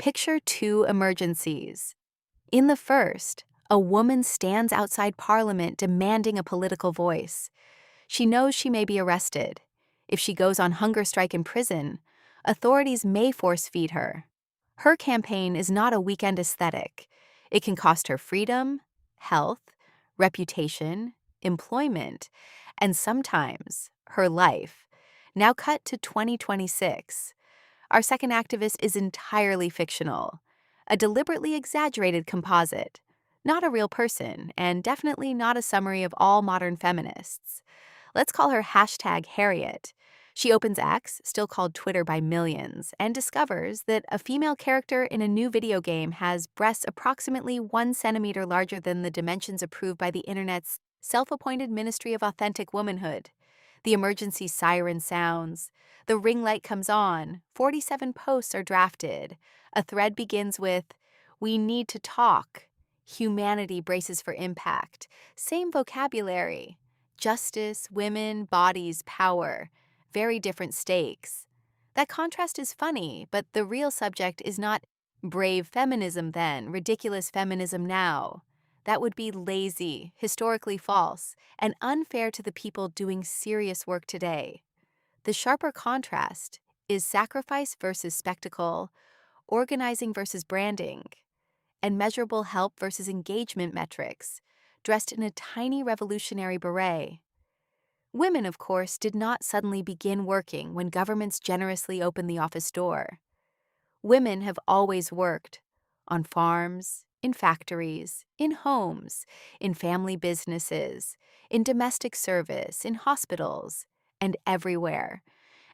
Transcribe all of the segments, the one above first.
Picture two emergencies. In the first, a woman stands outside Parliament demanding a political voice. She knows she may be arrested. If she goes on hunger strike in prison, authorities may force feed her. Her campaign is not a weekend aesthetic. It can cost her freedom, health, reputation, employment, and sometimes her life. Now cut to 2026. Our second activist is entirely fictional, a deliberately exaggerated composite, not a real person, and definitely not a summary of all modern feminists. Let's call her #Harriet. She opens X, still called Twitter by millions, and discovers that a female character in a new video game has breasts approximately 1 centimeter larger than the dimensions approved by the internet's self-appointed Ministry of Authentic Womanhood. The emergency siren sounds. The ring light comes on. 47 posts are drafted. A thread begins with, "We need to talk." Humanity braces for impact. Same vocabulary. Justice, women, bodies, power. Very different stakes. That contrast is funny, but the real subject is not brave feminism then, ridiculous feminism now. That would be lazy, historically false, and unfair to the people doing serious work today. The sharper contrast is sacrifice versus spectacle, organizing versus branding, and measurable help versus engagement metrics, dressed in a tiny revolutionary beret. Women, of course, did not suddenly begin working when governments generously opened the office door. Women have always worked on farms, in factories, in homes, in family businesses, in domestic service, in hospitals, and everywhere.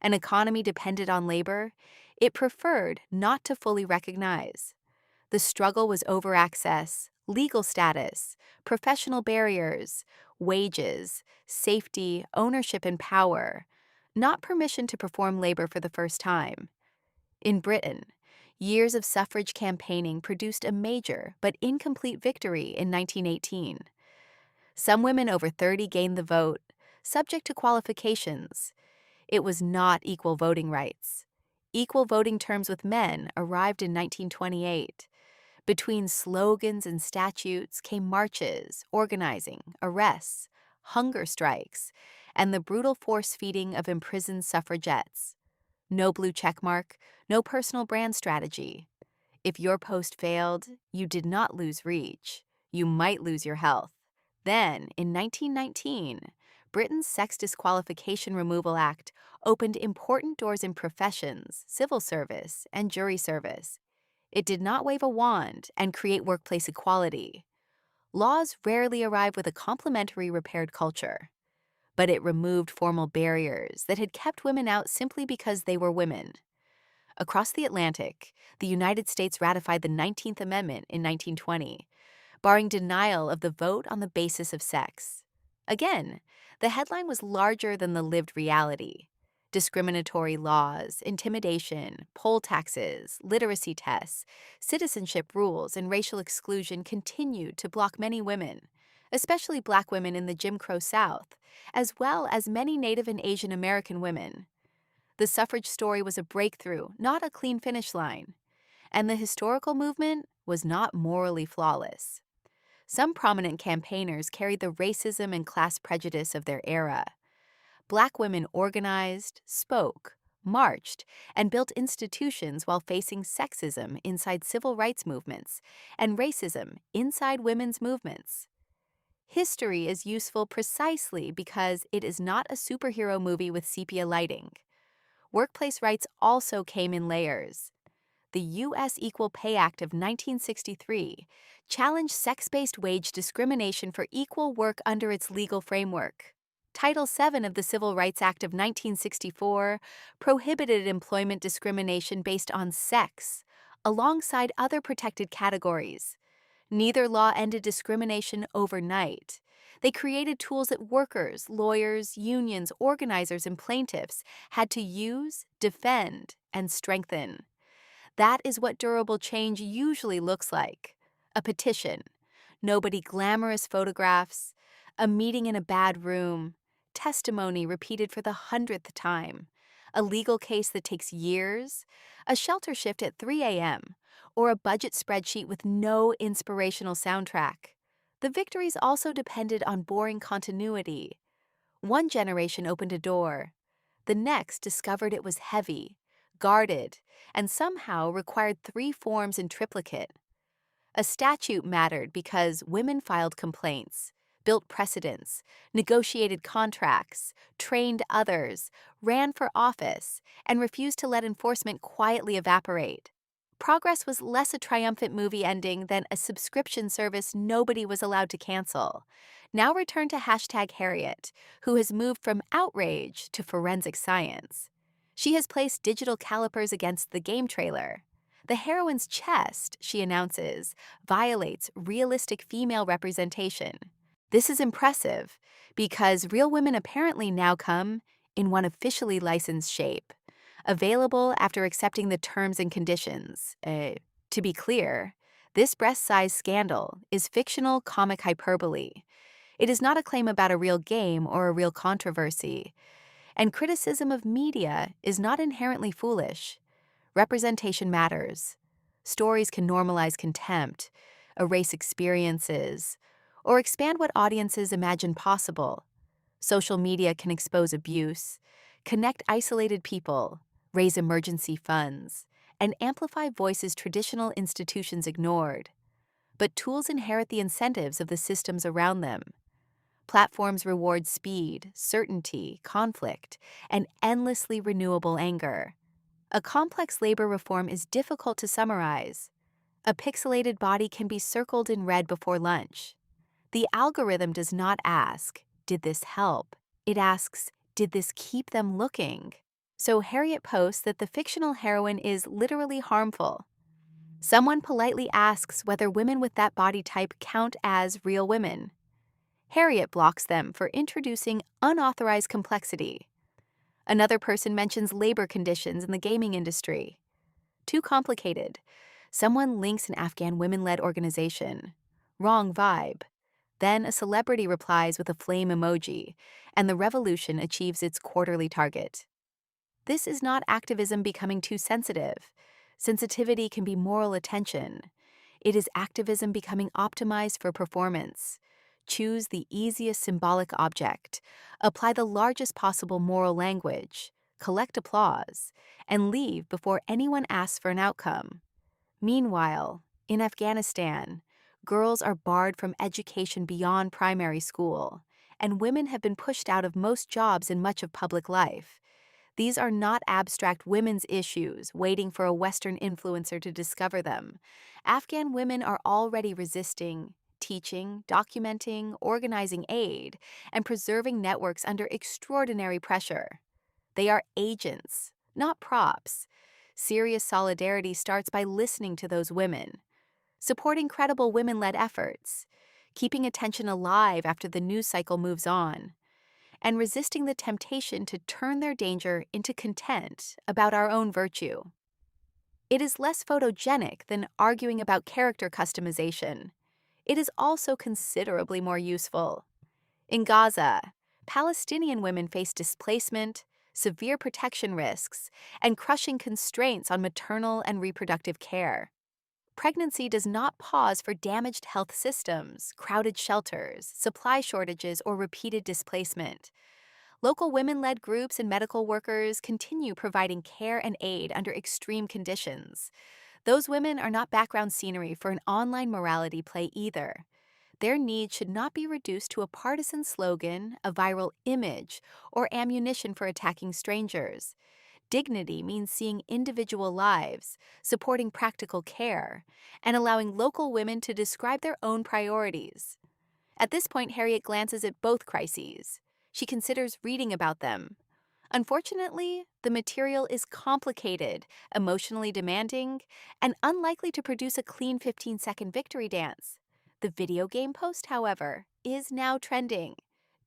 An economy depended on labor it preferred not to fully recognize. The struggle was over access, legal status, professional barriers, wages, safety, ownership, and power, not permission to perform labor for the first time. In Britain, years of suffrage campaigning produced a major but incomplete victory in 1918. Some women over 30 gained the vote, subject to qualifications. It was not equal voting rights. Equal voting terms with men arrived in 1928. Between slogans and statutes came marches, organizing, arrests, hunger strikes, and the brutal force-feeding of imprisoned suffragettes. No blue checkmark, no personal brand strategy. If your post failed, you did not lose reach. You might lose your health. Then, in 1919, Britain's Sex Disqualification Removal Act opened important doors in professions, civil service, and jury service. It did not wave a wand and create workplace equality. Laws rarely arrive with a complementary repaired culture. But it removed formal barriers that had kept women out simply because they were women. Across the Atlantic, the United States ratified the 19th Amendment in 1920, barring denial of the vote on the basis of sex. Again, the headline was larger than the lived reality. Discriminatory laws, intimidation, poll taxes, literacy tests, citizenship rules, and racial exclusion continued to block many women, especially Black women in the Jim Crow South, as well as many Native and Asian American women. The suffrage story was a breakthrough, not a clean finish line. And the historical movement was not morally flawless. Some prominent campaigners carried the racism and class prejudice of their era. Black women organized, spoke, marched, and built institutions while facing sexism inside civil rights movements and racism inside women's movements. History is useful precisely because it is not a superhero movie with sepia lighting. Workplace rights also came in layers. The U.S. Equal Pay Act of 1963 challenged sex-based wage discrimination for equal work under its legal framework. Title VII of the Civil Rights Act of 1964 prohibited employment discrimination based on sex, alongside other protected categories. Neither law ended discrimination overnight. They created tools that workers, lawyers, unions, organizers, and plaintiffs had to use, defend, and strengthen. That is what durable change usually looks like. A petition, nobody glamorous photographs, a meeting in a bad room, testimony repeated for the 100th time, a legal case that takes years, a shelter shift at 3 a.m., or a budget spreadsheet with no inspirational soundtrack. The victories also depended on boring continuity. One generation opened a door. The next discovered it was heavy, guarded, and somehow required 3 forms in triplicate. A statute mattered because women filed complaints, built precedents, negotiated contracts, trained others, ran for office, and refused to let enforcement quietly evaporate. Progress was less a triumphant movie ending than a subscription service nobody was allowed to cancel. Now return to #Harriet, who has moved from outrage to forensic science. She has placed digital calipers against the game trailer. The heroine's chest, she announces, violates realistic female representation. This is impressive because real women apparently now come in one officially licensed shape, available after accepting the terms and conditions. To be clear, this breast size scandal is fictional comic hyperbole. It is not a claim about a real game or a real controversy. And criticism of media is not inherently foolish. Representation matters. Stories can normalize contempt, erase experiences, or expand what audiences imagine possible. Social media can expose abuse, connect isolated people, raise emergency funds, and amplify voices traditional institutions ignored. But tools inherit the incentives of the systems around them. Platforms reward speed, certainty, conflict, and endlessly renewable anger. A complex labor reform is difficult to summarize. A pixelated body can be circled in red before lunch. The algorithm does not ask, "Did this help?" It asks, "Did this keep them looking?" So Harriet posts that the fictional heroine is literally harmful. Someone politely asks whether women with that body type count as real women. Harriet blocks them for introducing unauthorized complexity. Another person mentions labor conditions in the gaming industry. Too complicated. Someone links an Afghan women-led organization. Wrong vibe. Then a celebrity replies with a flame emoji, and the revolution achieves its quarterly target. This is not activism becoming too sensitive. Sensitivity can be moral attention. It is activism becoming optimized for performance. Choose the easiest symbolic object, apply the largest possible moral language, collect applause, and leave before anyone asks for an outcome. Meanwhile, in Afghanistan, girls are barred from education beyond primary school, and women have been pushed out of most jobs in much of public life. These are not abstract women's issues waiting for a Western influencer to discover them. Afghan women are already resisting, teaching, documenting, organizing aid, and preserving networks under extraordinary pressure. They are agents, not props. Serious solidarity starts by listening to those women, supporting credible women-led efforts, keeping attention alive after the news cycle moves on, and resisting the temptation to turn their danger into content about our own virtue. It is less photogenic than arguing about character customization. It is also considerably more useful. In Gaza, Palestinian women face displacement, severe protection risks, and crushing constraints on maternal and reproductive care. Pregnancy does not pause for damaged health systems, crowded shelters, supply shortages, or repeated displacement. Local women-led groups and medical workers continue providing care and aid under extreme conditions. Those women are not background scenery for an online morality play either. Their needs should not be reduced to a partisan slogan, a viral image, or ammunition for attacking strangers. Dignity means seeing individual lives, supporting practical care, and allowing local women to describe their own priorities. At this point, Harriet glances at both crises. She considers reading about them. Unfortunately, the material is complicated, emotionally demanding, and unlikely to produce a clean 15-second victory dance. The video game post, however, is now trending.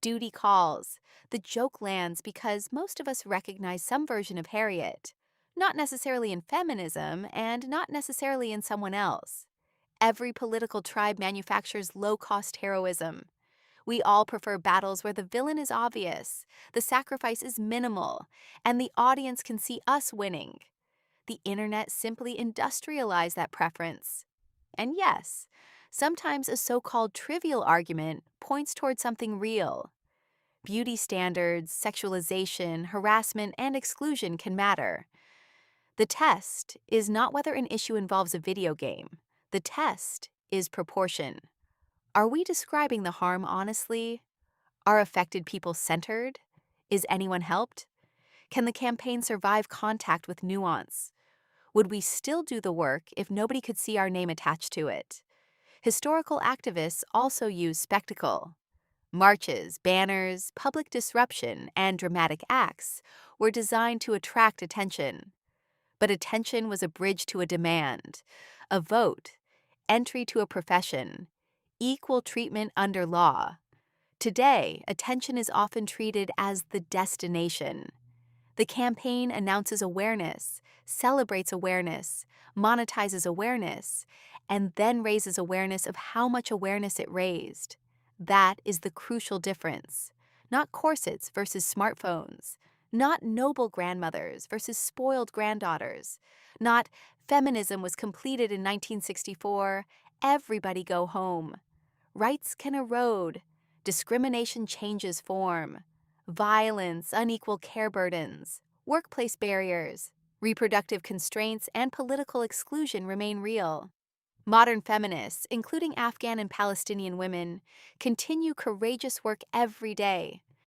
Duty calls. The joke lands because most of us recognize some version of Harriet, not necessarily in feminism and not necessarily in someone else. Every political tribe manufactures low-cost heroism. We all prefer battles where the villain is obvious, the sacrifice is minimal, and the audience can see us winning. the internet simply industrialized that preference. And yes, sometimes a so-called trivial argument points toward something real. Beauty standards, sexualization, harassment, and exclusion can matter. The test is not whether an issue involves a video game. The test is proportion. Are we describing the harm honestly? Are affected people centered? Is anyone helped? Can the campaign survive contact with nuance? Would we still do the work if nobody could see our name attached to it? Historical activists also use spectacle. Marches, banners, public disruption, and dramatic acts were designed to attract attention. But attention was a bridge to a demand, a vote, entry to a profession, equal treatment under law. Today, attention is often treated as the destination. The campaign announces awareness, celebrates awareness, monetizes awareness, and then raises awareness of how much awareness it raised. That is the crucial difference. Not corsets versus smartphones. Not noble grandmothers versus spoiled granddaughters. Not feminism was completed in 1964, everybody go home. Rights can erode. Discrimination changes form. Violence, unequal care burdens, workplace barriers, reproductive constraints, and political exclusion remain real. Modern feminists, including Afghan and Palestinian women, continue courageous work every day.